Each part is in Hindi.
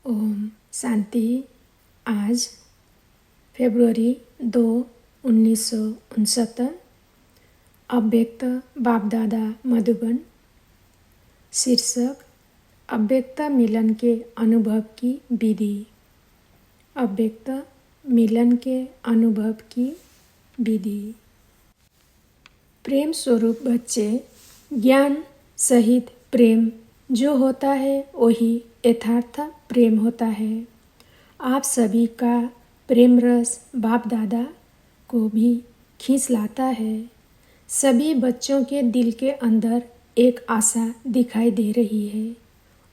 ओम शांति। आज फरवरी 2, 1969। अव्यक्त बाप दादा मधुबन। शीर्षक अव्यक्त मिलन के अनुभव की विधि। अव्यक्त मिलन के अनुभव की विधि। प्रेम स्वरूप बच्चे, ज्ञान सहित प्रेम जो होता है वही यथार्थ प्रेम होता है। आप सभी का प्रेम रस बाप दादा को भी खींच लाता है। सभी बच्चों के दिल के अंदर एक आशा दिखाई दे रही है।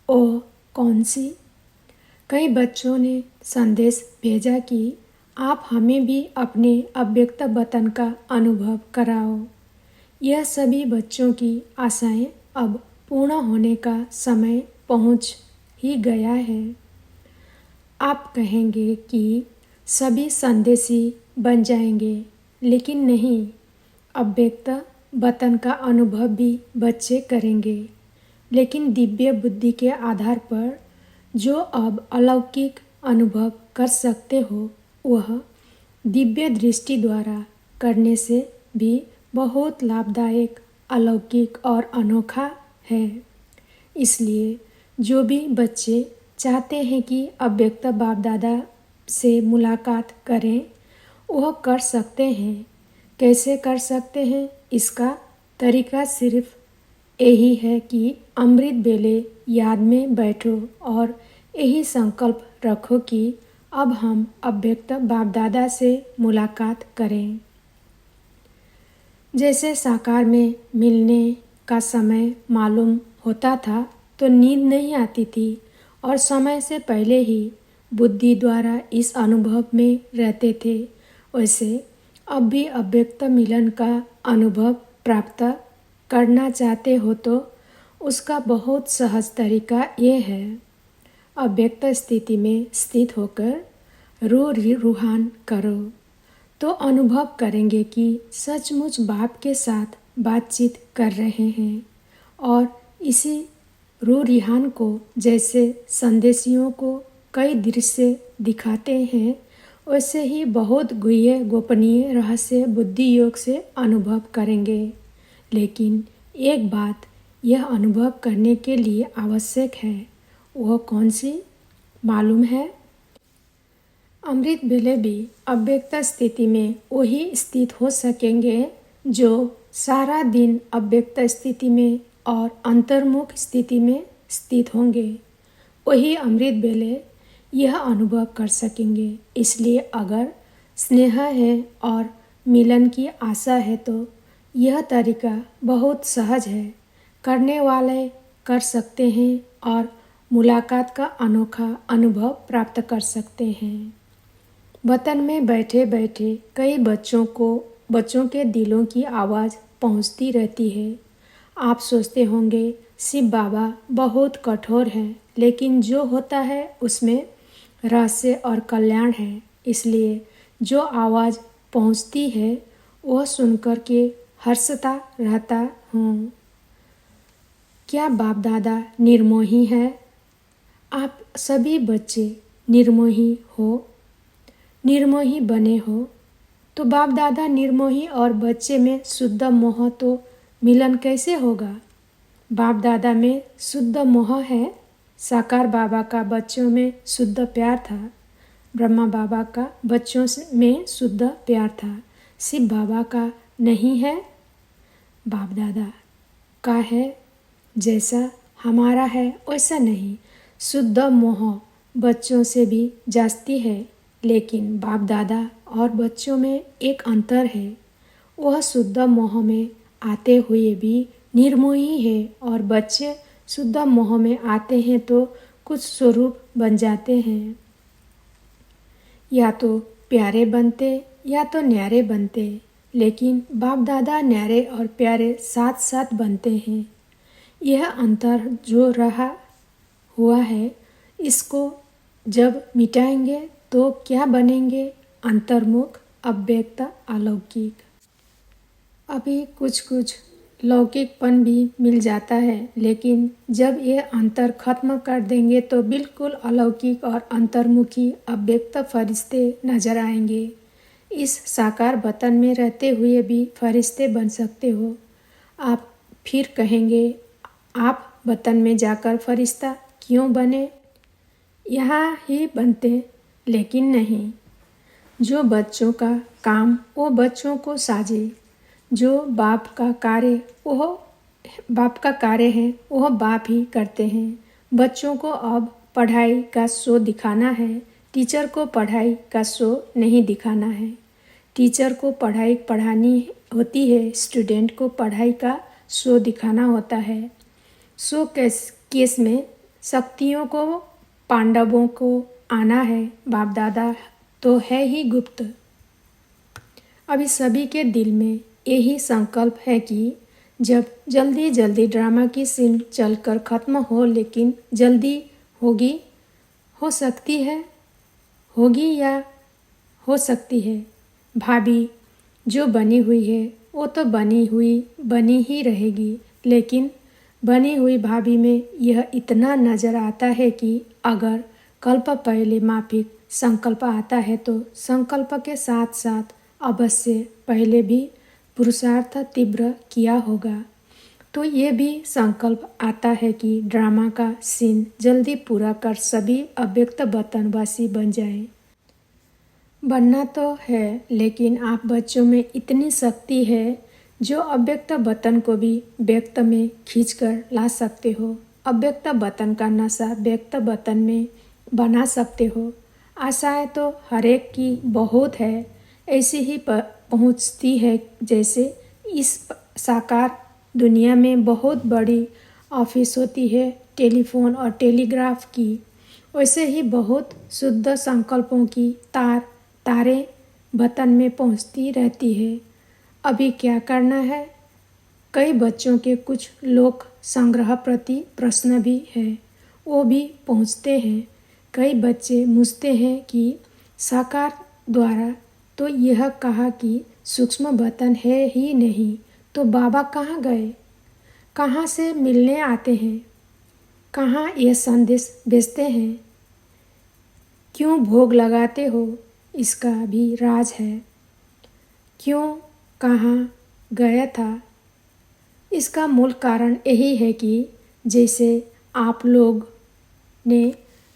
ओ कौन सी? कई बच्चों ने संदेश भेजा कि आप हमें भी अपने अव्यक्त वतन का अनुभव कराओ। यह सभी बच्चों की आशाएं अब पूर्ण होने का समय पहुंच ही गया है। आप कहेंगे कि सभी संदेशी बन जाएंगे, लेकिन नहीं। अव्यक्त वतन का अनुभव भी बच्चे करेंगे, लेकिन दिव्य बुद्धि के आधार पर जो अब अलौकिक अनुभव कर सकते हो, वह दिव्य दृष्टि द्वारा करने से भी बहुत लाभदायक, अलौकिक और अनोखा है। इसलिए जो भी बच्चे चाहते हैं कि अव्यक्त बाप दादा से मुलाकात करें, वह कर सकते हैं। कैसे कर सकते हैं? इसका तरीका सिर्फ यही है कि अमृत बेले याद में बैठो और यही संकल्प रखो कि अब हम अव्यक्त बाप दादा से मुलाकात करें। जैसे साकार में मिलने का समय मालूम होता था तो नींद नहीं आती थी और समय से पहले ही बुद्धि द्वारा इस अनुभव में रहते थे, वैसे अब भी अव्यक्त मिलन का अनुभव प्राप्त करना चाहते हो तो उसका बहुत सहज तरीका ये है। अव्यक्त स्थिति में स्थित होकर रूहान करो तो अनुभव करेंगे कि सचमुच बाप के साथ बातचीत कर रहे हैं। और इसी रूहान को जैसे संदेशियों को कई दृश्य दिखाते हैं, वैसे ही बहुत गुह्य गोपनीय रहस्य बुद्धि योग से अनुभव करेंगे। लेकिन एक बात यह अनुभव करने के लिए आवश्यक है, वह कौन सी मालूम है? अमृत बेले भी अव्यक्त स्थिति में वही स्थित हो सकेंगे जो सारा दिन अव्यक्त स्थिति में और अंतर्मुख स्थिति में स्थित होंगे। वही अमृत बेले यह अनुभव कर सकेंगे। इसलिए अगर स्नेह है और मिलन की आशा है तो यह तरीका बहुत सहज है। करने वाले कर सकते हैं और मुलाकात का अनोखा अनुभव प्राप्त कर सकते हैं। वतन में बैठे बैठे कई बच्चों के दिलों की आवाज़ पहुंचती रहती है। आप सोचते होंगे शिव बाबा बहुत कठोर हैं, लेकिन जो होता है उसमें रहस्य और कल्याण है। इसलिए जो आवाज़ पहुंचती है वह सुनकर के हर्षता रहता हूँ। क्या बाप दादा निर्मोही है? आप सभी बच्चे निर्मोही हो, निर्मोही बने हो तो बाप दादा निर्मोही और बच्चे में शुद्ध मोह, तो मिलन कैसे होगा? बाप दादा में शुद्ध मोह है। साकार बाबा का बच्चों में शुद्ध प्यार था। ब्रह्मा बाबा का बच्चों में शुद्ध प्यार था। शिव बाबा का नहीं है। बाप दादा का है। जैसा हमारा है वैसा नहीं। शुद्ध मोह बच्चों से भी जास्ती है, लेकिन बाप दादा और बच्चों में एक अंतर है। वह शुद्ध मोह में आते हुए भी निर्मोही है और बच्चे शुद्ध मोह में आते हैं तो कुछ स्वरूप बन जाते हैं। या तो प्यारे बनते या तो न्यारे बनते, लेकिन बाप दादा न्यारे और प्यारे साथ साथ बनते हैं। यह अंतर जो रहा हुआ है, इसको जब मिटाएंगे तो क्या बनेंगे? अंतर्मुख, अव्यक्त, अलौकिक। अभी कुछ लौकिकपन भी मिल जाता है, लेकिन जब ये अंतर खत्म कर देंगे तो बिल्कुल अलौकिक और अंतर्मुखी अव्यक्त फरिश्ते नजर आएंगे। इस साकार वतन में रहते हुए भी फरिश्ते बन सकते हो। आप फिर कहेंगे, आप वतन में जाकर फरिश्ता क्यों बने? यहाँ ही बनते, लेकिन नहीं। जो बच्चों का काम वो बच्चों को साजे, जो बाप का कार्य है वह बाप ही करते हैं। बच्चों को अब पढ़ाई का शो दिखाना है, टीचर को पढ़ाई का शो नहीं दिखाना है। टीचर को पढ़ाई पढ़ानी होती है, स्टूडेंट को पढ़ाई का शो दिखाना होता है। शो केस में शक्तियों को पांडवों को आना है, बाप दादा तो है ही गुप्त। अभी सभी के दिल में यही संकल्प है कि जब जल्दी जल्दी ड्रामा की सीन चलकर ख़त्म हो, लेकिन जल्दी होगी, हो सकती है, होगी या हो सकती है। भाभी जो बनी हुई है वो तो बनी ही रहेगी, लेकिन बनी हुई भाभी में यह इतना नज़र आता है कि अगर कल्प पहले माफिक संकल्प आता है तो संकल्प के साथ साथ अवश्य पहले भी पुरुषार्थ तीव्र किया होगा। तो ये भी संकल्प आता है कि ड्रामा का सीन जल्दी पूरा कर सभी अव्यक्त वतनवासी बन जाए। बनना तो है, लेकिन आप बच्चों में इतनी शक्ति है जो अव्यक्त वतन को भी व्यक्त में खींचकर ला सकते हो। अव्यक्त वतन का नशा व्यक्त वतन में बना सकते हो। आशाएं तो हरेक की बहुत है, ऐसी ही पहुंचती है जैसे इस साकार दुनिया में बहुत बड़ी ऑफिस होती है टेलीफोन और टेलीग्राफ की, वैसे ही बहुत शुद्ध संकल्पों की तारें वतन में पहुंचती रहती है। अभी क्या करना है? कई बच्चों के कुछ लोक संग्रह प्रति प्रश्न भी है, वो भी पहुंचते हैं। कई बच्चे मुझते हैं कि साकार द्वारा तो यह कहा कि सूक्ष्म वतन है ही नहीं, तो बाबा कहाँ गए? कहाँ से मिलने आते हैं? कहाँ यह संदेश भेजते हैं? क्यों भोग लगाते हो? इसका भी राज है। क्यों, कहाँ गया था? इसका मूल कारण यही है कि जैसे आप लोग ने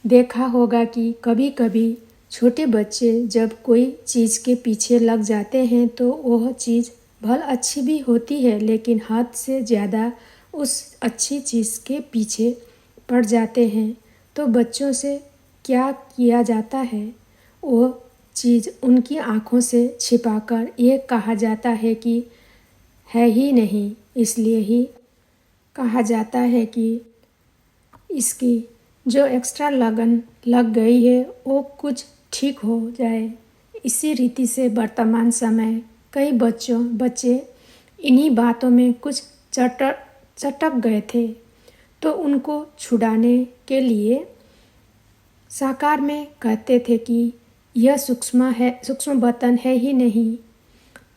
देखा होगा कि कभी कभी छोटे बच्चे जब कोई चीज़ के पीछे लग जाते हैं तो वह चीज़ भल अच्छी भी होती है, लेकिन हद से ज़्यादा उस अच्छी चीज़ के पीछे पड़ जाते हैं। तो बच्चों से क्या किया जाता है? वह चीज़ उनकी आँखों से छिपाकर ये कहा जाता है कि है ही नहीं, इसलिए ही कहा जाता है कि इसकी जो एक्स्ट्रा लगन लग गई है वो कुछ ठीक हो जाए। इसी रीति से वर्तमान समय कई बच्चे इन्हीं बातों में कुछ चटक गए थे, तो उनको छुड़ाने के लिए साकार में कहते थे कि यह सूक्ष्म वतन है ही नहीं।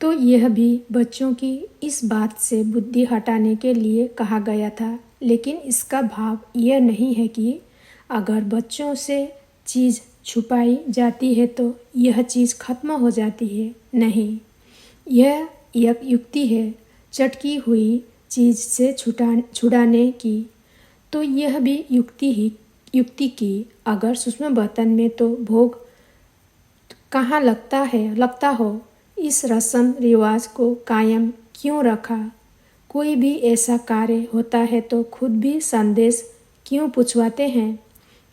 तो यह भी बच्चों की इस बात से बुद्धि हटाने के लिए कहा गया था, लेकिन इसका भाव यह नहीं है कि अगर बच्चों से चीज़ छुपाई जाती है तो यह चीज़ खत्म हो जाती है। नहीं, यह एक युक्ति है चटकी हुई चीज़ से छुड़ाने की। तो यह भी युक्ति की अगर सूक्ष्म वतन में तो भोग कहाँ लगता हो, इस रस्म रिवाज को कायम क्यों रखा? कोई भी ऐसा कार्य होता है तो खुद भी संदेश क्यों पूछवाते हैं?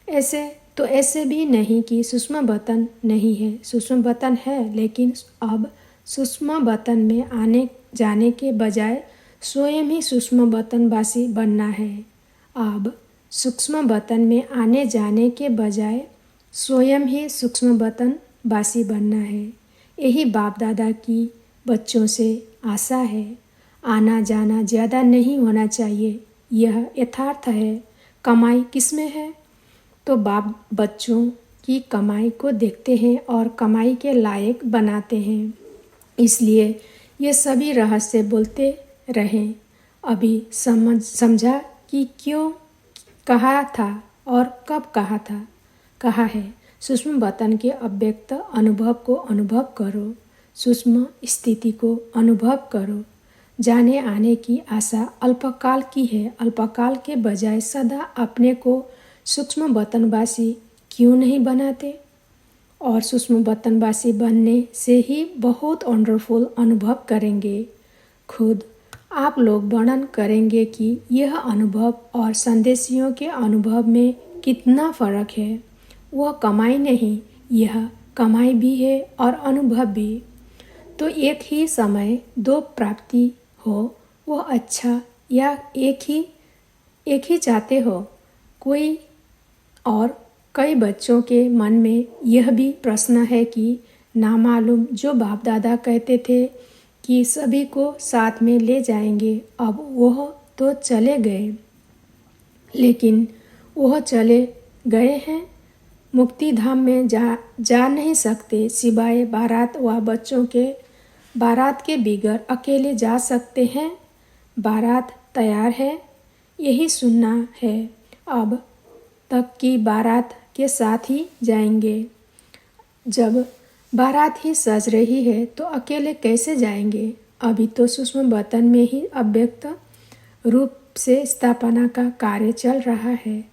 ऐसे भी नहीं कि सूक्ष्म वतन नहीं है, सूक्ष्म वतन है, लेकिन अब सूक्ष्म वतन में आने जाने के बजाय स्वयं ही सूक्ष्म वतनवासी बनना है। अब सूक्ष्म वतन में आने जाने के बजाय स्वयं ही सूक्ष्म वतनवासी बनना है। यही बाप दादा की बच्चों से आशा है। आना जाना ज़्यादा नहीं होना चाहिए, यह यथार्थ है। कमाई किसमें है? तो बाप बच्चों की कमाई को देखते हैं और कमाई के लायक बनाते हैं। इसलिए ये सभी रहस्य बोलते रहें। अभी समझा कि क्यों कहा था और कब कहा है। सूक्ष्म वतन के अव्यक्त अनुभव को अनुभव करो, सूक्ष्म स्थिति को अनुभव करो। जाने आने की आशा अल्पकाल की है। अल्पकाल के बजाय सदा अपने को सूक्ष्म वतनवासी क्यों नहीं बनाते? और सूक्ष्म वतनवासी बनने से ही बहुत वंडरफुल अनुभव करेंगे। खुद आप लोग वर्णन करेंगे कि यह अनुभव और संदेशियों के अनुभव में कितना फर्क है। वह कमाई नहीं, यह कमाई भी है और अनुभव भी। तो एक ही समय दो प्राप्ति हो, वह अच्छा या एक ही चाहते हो? कोई और कई बच्चों के मन में यह भी प्रश्न है कि नामालूम जो बाप दादा कहते थे कि सभी को साथ में ले जाएंगे, अब वह तो चले गए। लेकिन वह चले गए हैं, मुक्ति धाम में जा नहीं सकते सिवाय बारात व बच्चों के। बारात के बिगर अकेले जा सकते हैं? बारात तैयार है, यही सुनना है। अब तक की बारात के साथ ही जाएंगे। जब बारात ही सज रही है तो अकेले कैसे जाएंगे? अभी तो सूक्ष्म वतन में ही अव्यक्त रूप से स्थापना का कार्य चल रहा है।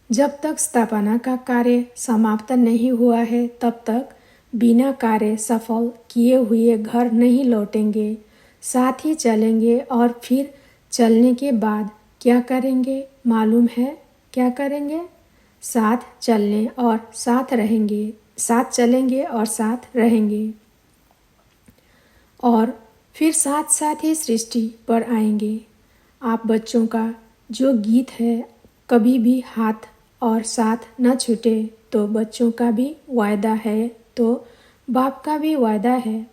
जब तक स्थापना का कार्य समाप्त नहीं हुआ है तब तक बिना कार्य सफल किए हुए घर नहीं लौटेंगे। साथ ही चलेंगे और फिर चलने के बाद क्या करेंगे मालूम है? क्या करेंगे? साथ चलने और साथ रहेंगे, साथ चलेंगे और साथ रहेंगे, और फिर साथ साथ ही सृष्टि पर आएंगे। आप बच्चों का जो गीत है, कभी भी हाथ और साथ न छूटे, तो बच्चों का भी वायदा है, तो बाप का भी वायदा है।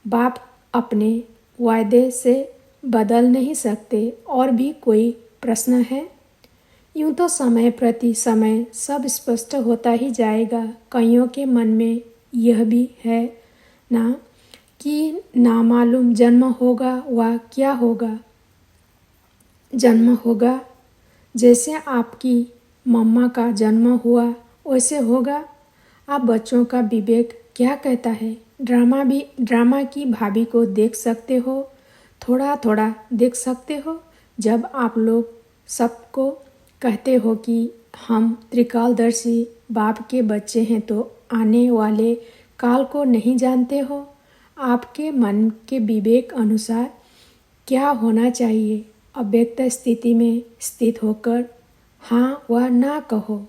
बाप अपने वायदे से बदल नहीं सकते। और भी कोई प्रश्न है? यूँ तो समय प्रति समय सब स्पष्ट होता ही जाएगा। कईयों के मन में यह भी है ना कि नामालूम जन्म होगा व क्या होगा। जन्म होगा जैसे आपकी मम्मा का जन्म हुआ वैसे होगा। आप बच्चों का विवेक क्या कहता है? ड्रामा की भाभी को देख सकते हो, थोड़ा थोड़ा देख सकते हो। जब आप लोग सबको कहते हो कि हम त्रिकालदर्शी बाप के बच्चे हैं, तो आने वाले काल को नहीं जानते हो। आपके मन के विवेक अनुसार क्या होना चाहिए? अव्यक्त स्थिति में स्थित होकर हाँ व ना कहो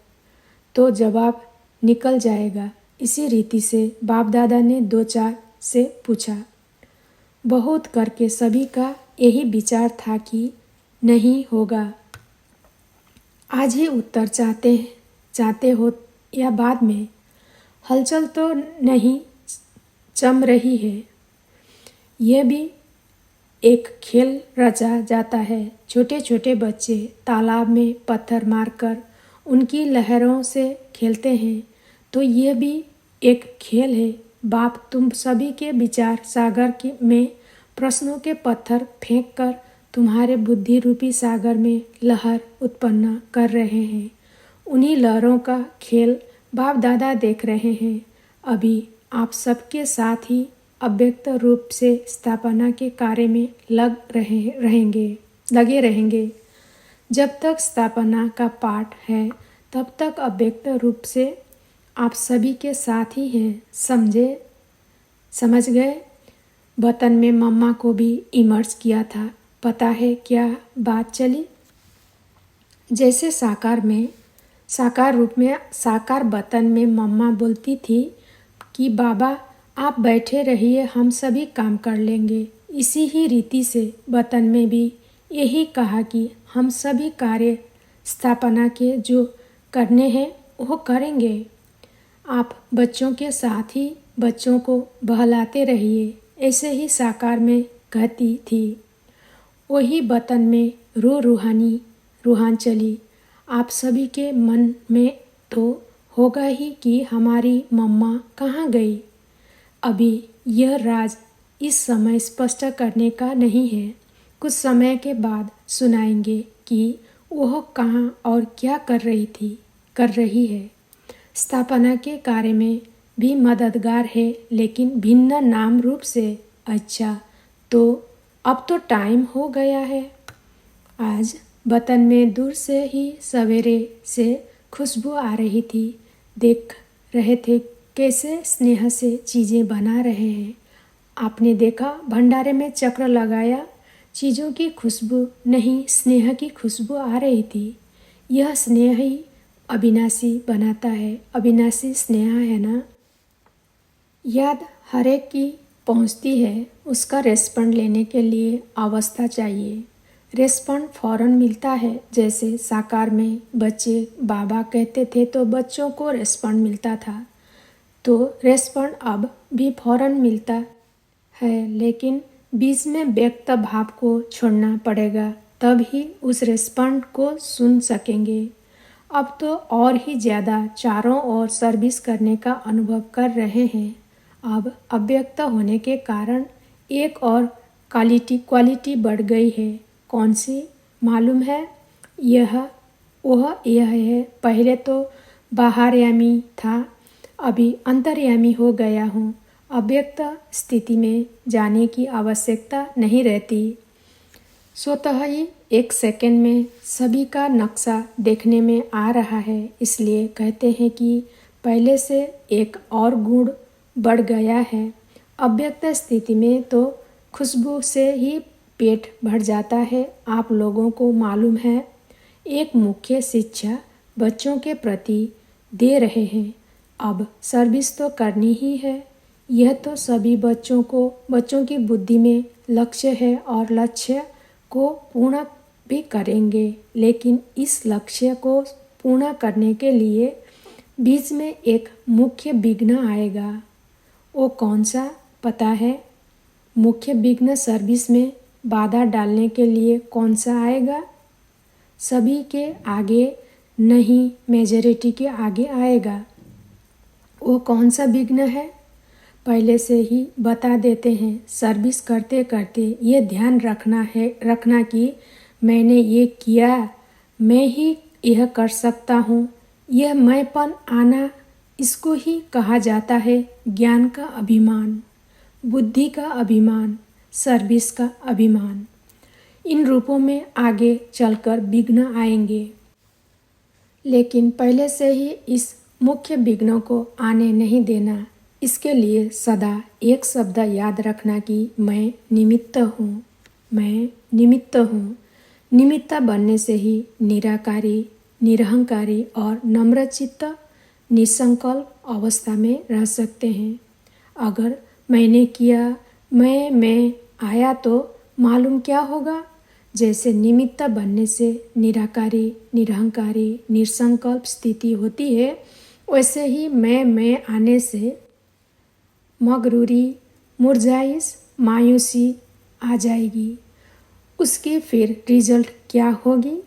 तो जवाब निकल जाएगा। इसी रीति से बाप दादा ने 2-4 से पूछा। बहुत करके सभी का यही विचार था कि नहीं होगा। आज ही उत्तर चाहते हो या बाद में? हलचल तो नहीं चम रही है। यह भी एक खेल रचा जाता है। छोटे छोटे बच्चे तालाब में पत्थर मारकर उनकी लहरों से खेलते हैं, तो यह भी एक खेल है। बाप तुम सभी के विचार सागर में प्रश्नों के पत्थर फेंक कर तुम्हारे बुद्धि रूपी सागर में लहर उत्पन्न कर रहे हैं। उन्हीं लहरों का खेल बाप दादा देख रहे हैं। अभी आप सबके साथ ही अव्यक्त रूप से स्थापना के कार्य में लगे रहेंगे। जब तक स्थापना का पाठ है तब तक अव्यक्त रूप से आप सभी के साथ ही हैं। समझ गए? वतन में मम्मा को भी इमर्ज किया था। पता है क्या बात चली? जैसे साकार रूप में साकार वतन में मम्मा बोलती थी कि बाबा आप बैठे रहिए, हम सभी काम कर लेंगे। इसी ही रीति से वतन में भी यही कहा कि हम सभी कार्य स्थापना के जो करने हैं वो करेंगे। आप बच्चों के साथ ही बच्चों को बहलाते रहिए। ऐसे ही साकार में कहती थी। वही वतन में रूहान चली। आप सभी के मन में तो होगा ही कि हमारी मम्मा कहाँ गई। अभी यह राज इस समय स्पष्ट करने का नहीं है। कुछ समय के बाद सुनाएंगे कि वह कहाँ और क्या कर रही है। स्थापना के कार्य में भी मददगार है, लेकिन भिन्न नाम रूप से। अच्छा, तो अब तो टाइम हो गया है। आज वतन में दूर से ही सवेरे से खुशबू आ रही थी। देख रहे थे कैसे स्नेह से चीज़ें बना रहे हैं। आपने देखा भंडारे में चक्र लगाया, चीज़ों की खुशबू नहीं, स्नेह की खुशबू आ रही थी। यह स्नेह ही अविनाशी बनाता है। अविनाशी स्नेह है ना। याद हर एक की पहुंचती है, उसका रेस्पॉन्ड लेने के लिए अवस्था चाहिए। रेस्पॉन्ड फौरन मिलता है। जैसे साकार में बच्चे बाबा कहते थे तो बच्चों को रेस्पॉन्ड मिलता था, तो रेस्पॉन्ड अब भी फौरन मिलता है, लेकिन बीच में व्यक्त भाव को छोड़ना पड़ेगा, तब ही उस रेस्पॉन्ड को सुन सकेंगे। अब तो और ही ज़्यादा चारों ओर सर्विस करने का अनुभव कर रहे हैं। अब अव्यक्त होने के कारण एक और क्वालिटी बढ़ गई है। कौन सी मालूम है? यह है, पहले तो बाहरयामी था, अभी अंतर्यामी हो गया हूँ। अव्यक्त स्थिति में जाने की आवश्यकता नहीं रहती। स्वतः ही एक सेकंड में सभी का नक्शा देखने में आ रहा है। इसलिए कहते हैं कि पहले से एक और गुण बढ़ गया है। अव्यक्त स्थिति में तो खुशबू से ही पेट भर जाता है। आप लोगों को मालूम है, एक मुख्य शिक्षा बच्चों के प्रति दे रहे हैं। अब सर्विस तो करनी ही है। यह तो सभी बच्चों की बुद्धि में लक्ष्य है और लक्ष्य को पूर्ण भी करेंगे, लेकिन इस लक्ष्य को पूर्ण करने के लिए बीच में एक मुख्य विघ्न आएगा। वो कौन सा पता है? मुख्य विघ्न सर्विस में बाधा डालने के लिए कौन सा आएगा? सभी के आगे नहीं, मेजॉरिटी के आगे आएगा। वो कौन सा विघ्न है? पहले से ही बता देते हैं। सर्विस करते करते ये ध्यान रखना कि मैंने ये किया, मैं ही यह कर सकता हूँ। यह मैंपन आना, इसको ही कहा जाता है ज्ञान का अभिमान, बुद्धि का अभिमान, सर्विस का अभिमान। इन रूपों में आगे चलकर विघ्न आएंगे, लेकिन पहले से ही इस मुख्य विघ्नों को आने नहीं देना। इसके लिए सदा एक शब्द याद रखना कि मैं निमित्त हूँ। मैं निमित्त हूँ। निमित्त बनने से ही निराकारी, निरहंकारी और नम्रचित्त निसंकल्प अवस्था में रह सकते हैं। अगर मैंने किया, मैं आया, तो मालूम क्या होगा? जैसे निमित्त बनने से निराकारी, निरहंकारी, निसंकल्प स्थिति होती है, वैसे ही मैं आने से मगरूरी, मुरझाइश, मायूसी आ जाएगी। उसकी फिर रिजल्ट क्या होगी?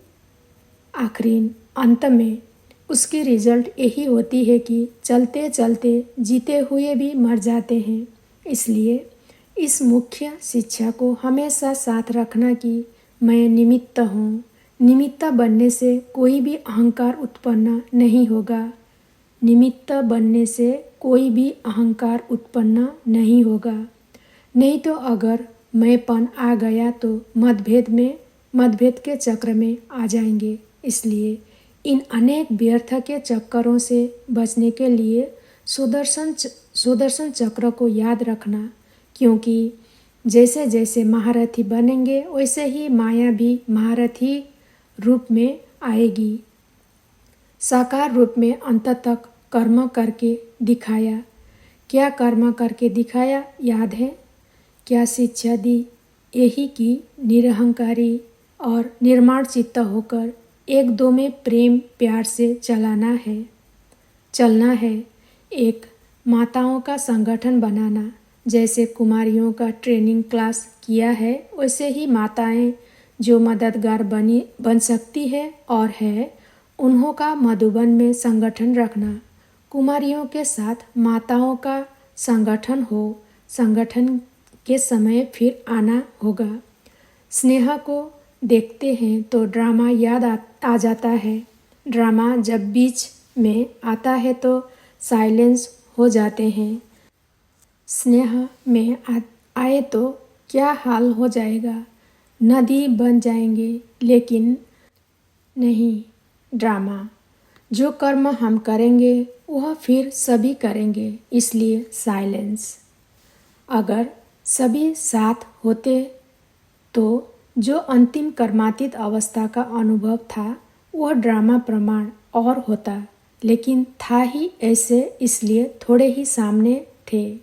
आखिरी अंत में उसकी रिजल्ट यही होती है कि चलते चलते जीते हुए भी मर जाते हैं। इसलिए इस मुख्य शिक्षा को हमेशा साथ रखना कि मैं निमित्त हूँ। निमित्त बनने से कोई भी अहंकार उत्पन्न नहीं होगा। निमित्त बनने से कोई भी अहंकार उत्पन्न नहीं होगा। नहीं तो अगर मैंपन आ गया तो मतभेद के चक्र में आ जाएंगे। इसलिए इन अनेक व्यर्थ के चक्करों से बचने के लिए सुदर्शन चक्र को याद रखना, क्योंकि जैसे जैसे महारथी बनेंगे वैसे ही माया भी महारथी रूप में आएगी। साकार रूप में अंत तक कर्म करके दिखाया। क्या कर्म करके दिखाया याद है? क्या शिक्षा दी? यही कि निरहंकारी और निर्माण चित्त होकर एक दो में प्रेम प्यार से चलना है। एक माताओं का संगठन बनाना। जैसे कुमारियों का ट्रेनिंग क्लास किया है, वैसे ही माताएं जो मददगार बन सकती है और है, उन्हों का मधुबन में संगठन रखना। कुमारियों के साथ माताओं का संगठन हो। संगठन के समय फिर आना होगा। स्नेहा को देखते हैं तो ड्रामा याद आ जाता है। ड्रामा जब बीच में आता है तो साइलेंस हो जाते हैं। स्नेहा में आए तो क्या हाल हो जाएगा, नदी बन जाएंगे। लेकिन नहीं, ड्रामा, जो कर्म हम करेंगे वह फिर सभी करेंगे, इसलिए साइलेंस। अगर सभी साथ होते तो जो अंतिम कर्मातीत अवस्था का अनुभव था वह ड्रामा प्रमाण और होता, लेकिन था ही ऐसे, इसलिए थोड़े ही सामने थे।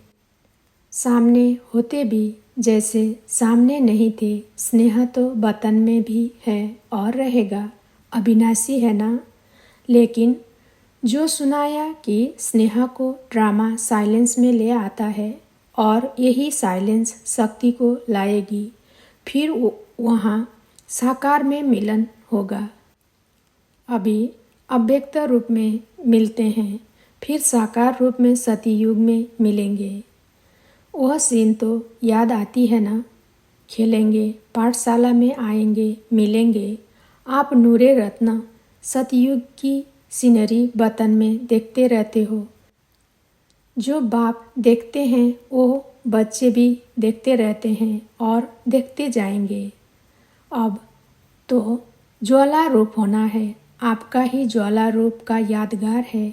सामने होते भी जैसे सामने नहीं थे। स्नेहा तो वतन में भी है और रहेगा, अविनाशी है ना। लेकिन जो सुनाया कि स्नेहा को ड्रामा साइलेंस में ले आता है और यही साइलेंस शक्ति को लाएगी, फिर वहाँ साकार में मिलन होगा। अभी अव्यक्त रूप में मिलते हैं, फिर साकार रूप में सतयुग में मिलेंगे। वह सीन तो याद आती है ना। खेलेंगे, पाठशाला में आएंगे, मिलेंगे। आप नूरे रत्न सतयुग की सीनरी वतन में देखते रहते हो। जो बाप देखते हैं वो बच्चे भी देखते रहते हैं और देखते जाएंगे। अब तो ज्वाला रूप होना है, आपका ही ज्वाला रूप का यादगार है।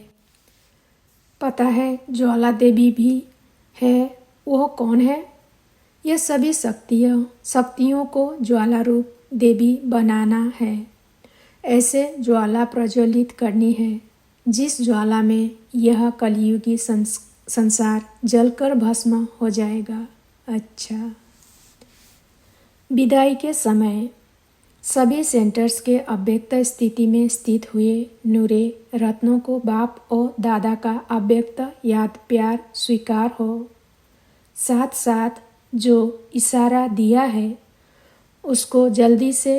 पता है ज्वाला देवी भी है, वह कौन है? यह सभी शक्तियों को ज्वाला रूप देवी बनाना है। ऐसे ज्वाला प्रज्वलित करनी है जिस ज्वाला में यह कलियुगी संसार जलकर भस्म हो जाएगा। अच्छा, विदाई के समय सभी सेंटर्स के अव्यक्त स्थिति में स्थित हुए नूरे रत्नों को बाप और दादा का अव्यक्त याद प्यार स्वीकार हो। साथ साथ जो इशारा दिया है उसको जल्दी से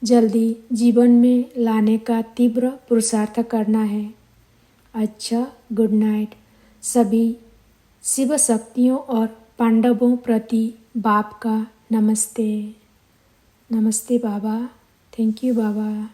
जल्दी जीवन में लाने का तीव्र पुरुषार्थ करना है। अच्छा, गुड नाइट। सभी शिव शक्तियों और पांडवों प्रति बाप का नमस्ते। नमस्ते बाबा। Thank you Baba.